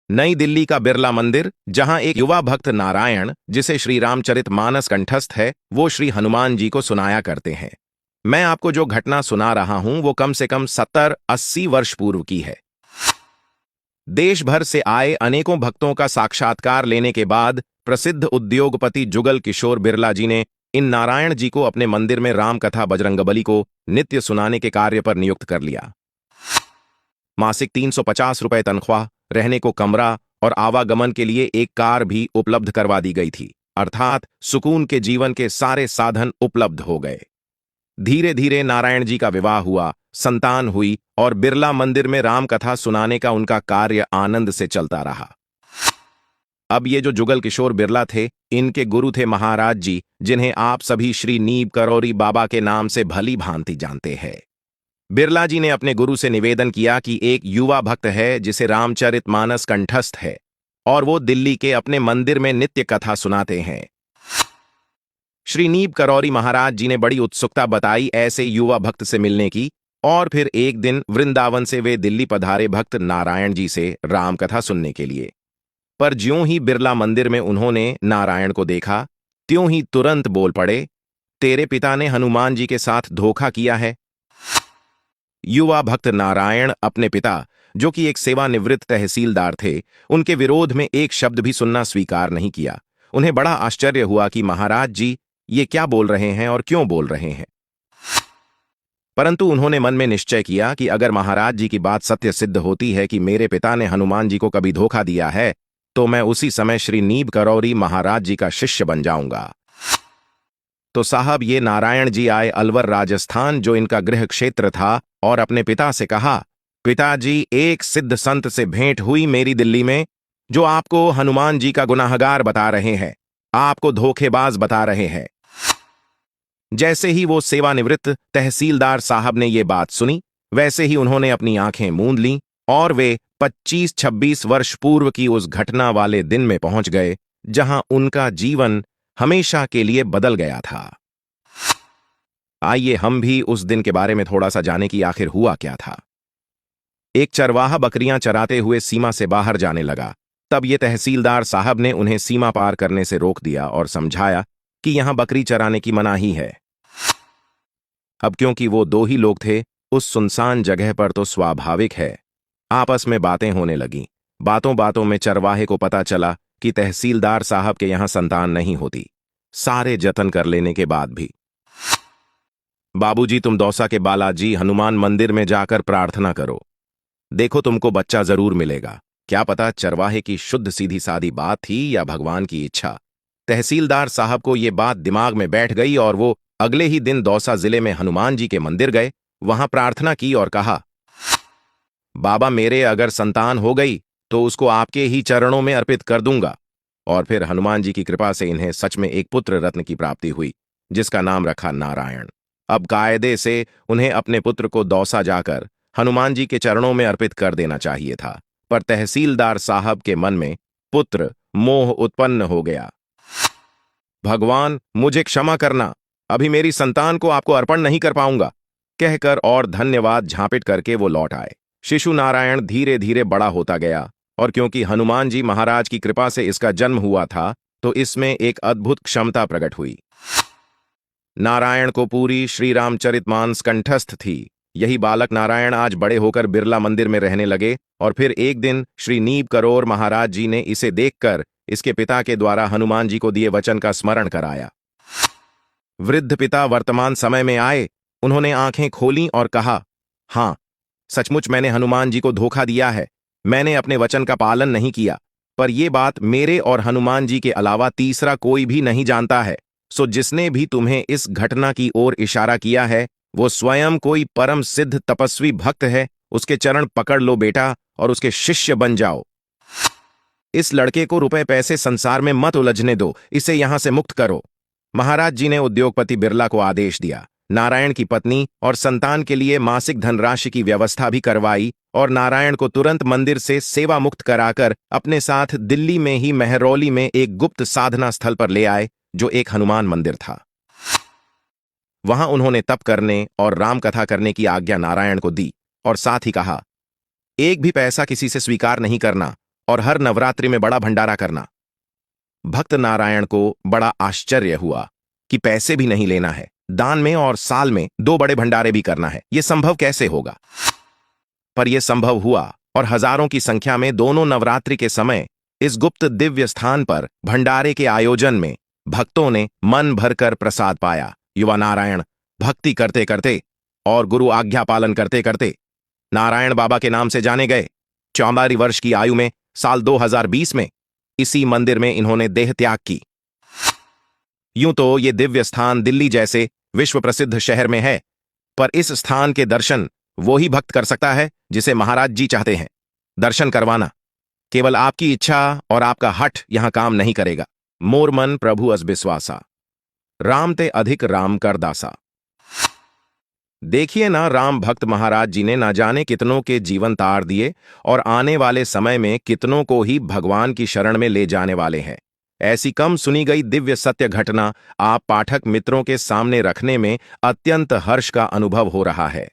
नई दिल्ली का बिरला मंदिर, जहां एक युवा भक्त नारायण, जिसे श्री रामचरितमानस कंठस्थ है, वो श्री हनुमान जी को सुनाया करते हैं। मैं आपको जो घटना सुना रहा हूं वो कम से कम 70-80 वर्ष पूर्व की है। देश भर से आए अनेकों भक्तों का साक्षात्कार लेने के बाद प्रसिद्ध उद्योगपति जुगल किशोर बिरला जी ने इन नारायण जी को अपने मंदिर में रामकथा बजरंगबली को नित्य सुनाने के कार्य पर नियुक्त कर लिया। मासिक 350 रुपए तनख्वाह, रहने को कमरा और आवागमन के लिए एक कार भी उपलब्ध करवा दी गई थी, अर्थात सुकून के जीवन के सारे साधन उपलब्ध हो गए। धीरे धीरे नारायण जी का विवाह हुआ, संतान हुई और बिरला मंदिर में रामकथा सुनाने का उनका कार्य आनंद से चलता रहा। अब ये जो जुगल किशोर बिरला थे, इनके गुरु थे महाराज जी, जिन्हें आप सभी श्री नीब करौरी बाबा के नाम से भली भांति जानते हैं। बिरला जी ने अपने गुरु से निवेदन किया कि एक युवा भक्त है जिसे रामचरितमानस कंठस्थ है और वो दिल्ली के अपने मंदिर में नित्य कथा सुनाते हैं। श्री नीब करौरी महाराज जी ने बड़ी उत्सुकता बताई ऐसे युवा भक्त से मिलने की, और फिर एक दिन वृंदावन से वे दिल्ली पधारे भक्त नारायण जी से रामकथा सुनने के लिए। पर ज्यों ही बिरला मंदिर में उन्होंने नारायण को देखा, त्यों ही तुरंत बोल पड़े, तेरे पिता ने हनुमान जी के साथ धोखा किया है। युवा भक्त नारायण अपने पिता, जो कि एक सेवानिवृत्त तहसीलदार थे, उनके विरोध में एक शब्द भी सुनना स्वीकार नहीं किया। उन्हें बड़ा आश्चर्य हुआ कि महाराज जी ये क्या बोल रहे हैं और क्यों बोल रहे हैं। परंतु उन्होंने मन में निश्चय किया कि अगर महाराज जी की बात सत्य सिद्ध होती है कि मेरे पिता ने हनुमान जी को कभी धोखा दिया है, तो मैं उसी समय श्री नीब करौरी महाराज जी का शिष्य बन जाऊंगा। तो साहब ये नारायण जी आए अलवर राजस्थान, जो इनका गृह क्षेत्र था, और अपने पिता से कहा, पिताजी एक सिद्ध संत से भेंट हुई मेरी दिल्ली में, जो आपको हनुमान जी का गुनाहगार बता रहे हैं, आपको धोखेबाज बता रहे हैं। जैसे ही वो सेवानिवृत्त तहसीलदार साहब ने ये बात सुनी, वैसे ही उन्होंने अपनी आंखें मूंद लीं और वे 25-26 वर्ष पूर्व की उस घटना वाले दिन में पहुंच गए जहां उनका जीवन हमेशा के लिए बदल गया था। आइए हम भी उस दिन के बारे में थोड़ा सा जाने कि आखिर हुआ क्या था। एक चरवाहा बकरियां चराते हुए सीमा से बाहर जाने लगा। तब ये तहसीलदार साहब ने उन्हें सीमा पार करने से रोक दिया और समझाया कि यहां बकरी चराने की मनाही है। अब क्योंकि वो दो ही लोग थे उस सुनसान जगह पर, तो स्वाभाविक है आपस में बातें होने लगीं। बातों बातों में चरवाहे को पता चला कि तहसीलदार साहब के यहां संतान नहीं होती, सारे जतन कर लेने के बाद भी। बाबूजी, तुम दौसा के बालाजी हनुमान मंदिर में जाकर प्रार्थना करो, देखो तुमको बच्चा जरूर मिलेगा। क्या पता चरवाहे की शुद्ध सीधी सादी बात थी या भगवान की इच्छा। तहसीलदार साहब को ये बात दिमाग में बैठ गई और वो अगले ही दिन दौसा जिले में हनुमान जी के मंदिर गए, वहां प्रार्थना की और कहा, बाबा मेरे अगर संतान हो गई तो उसको आपके ही चरणों में अर्पित कर दूंगा। और फिर हनुमान जी की कृपा से इन्हें सच में एक पुत्र रत्न की प्राप्ति हुई, जिसका नाम रखा नारायण। अब कायदे से उन्हें अपने पुत्र को दौसा जाकर हनुमान जी के चरणों में अर्पित कर देना चाहिए था, पर तहसीलदार साहब के मन में पुत्र मोह उत्पन्न हो गया। भगवान मुझे क्षमा करना, अभी मेरी संतान को आपको अर्पण नहीं कर पाऊंगा, कहकर और धन्यवाद झांपिट करके वो लौट आए। शिशु नारायण धीरे धीरे बड़ा होता गया, और क्योंकि हनुमान जी महाराज की कृपा से इसका जन्म हुआ था, तो इसमें एक अद्भुत क्षमता प्रकट हुई। नारायण को पूरी श्री रामचरितमानस कंठस्थ थी। यही बालक नारायण आज बड़े होकर बिरला मंदिर में रहने लगे, और फिर एक दिन श्री नीब करोर महाराज जी ने इसे देखकर इसके पिता के द्वारा हनुमान जी को दिए वचन का स्मरण कराया। वृद्ध पिता वर्तमान समय में आए, उन्होंने आंखें खोलीं और कहा, हां, सचमुच मैंने हनुमान जी को धोखा दिया है, मैंने अपने वचन का पालन नहीं किया, पर यह बात मेरे और हनुमान जी के अलावा तीसरा कोई भी नहीं जानता है। सो जिसने भी तुम्हें इस घटना की ओर इशारा किया है, वो स्वयं कोई परम सिद्ध तपस्वी भक्त है। उसके चरण पकड़ लो बेटा और उसके शिष्य बन जाओ। इस लड़के को रुपए पैसे संसार में मत उलझने दो, इसे यहां से मुक्त करो। महाराज जी ने उद्योगपति बिरला को आदेश दिया। नारायण की पत्नी और संतान के लिए मासिक धनराशि की व्यवस्था भी करवाई और नारायण को तुरंत मंदिर से सेवा मुक्त कराकर अपने साथ दिल्ली में ही मेहरौली में एक गुप्त साधना स्थल पर ले आए, जो एक हनुमान मंदिर था। वहां उन्होंने तप करने और रामकथा करने की आज्ञा नारायण को दी और साथ ही कहा, एक भी पैसा किसी से स्वीकार नहीं करना और हर नवरात्रि में बड़ा भंडारा करना। भक्त नारायण को बड़ा आश्चर्य हुआ कि पैसे भी नहीं लेना है, दान में और साल में 2 बड़े भंडारे भी करना है, यह संभव कैसे होगा? पर यह संभव हुआ और हजारों की संख्या में दोनों नवरात्रि के समय इस गुप्त दिव्य स्थान पर भंडारे के आयोजन में भक्तों ने मन भरकर प्रसाद पाया। युवा नारायण भक्ति करते करते और गुरु आज्ञा पालन करते करते नारायण बाबा के नाम से जाने गए। 44 वर्ष की आयु में साल 2020 में इसी मंदिर में इन्होंने देह त्याग की। यूं तो ये दिव्य स्थान दिल्ली जैसे विश्व प्रसिद्ध शहर में है, पर इस स्थान के दर्शन वो ही भक्त कर सकता है जिसे महाराज जी चाहते हैं। दर्शन करवाना केवल आपकी इच्छा और आपका हठ यहां काम नहीं करेगा। मोर मन प्रभु अस विश्वासा, राम ते अधिक राम कर दासा। देखिए ना, राम भक्त महाराज जी ने ना जाने कितनों के जीवन तार दिए और आने वाले समय में कितनों को ही भगवान की शरण में ले जाने वाले हैं। ऐसी कम सुनी गई दिव्य सत्य घटना आप पाठक मित्रों के सामने रखने में अत्यंत हर्ष का अनुभव हो रहा है।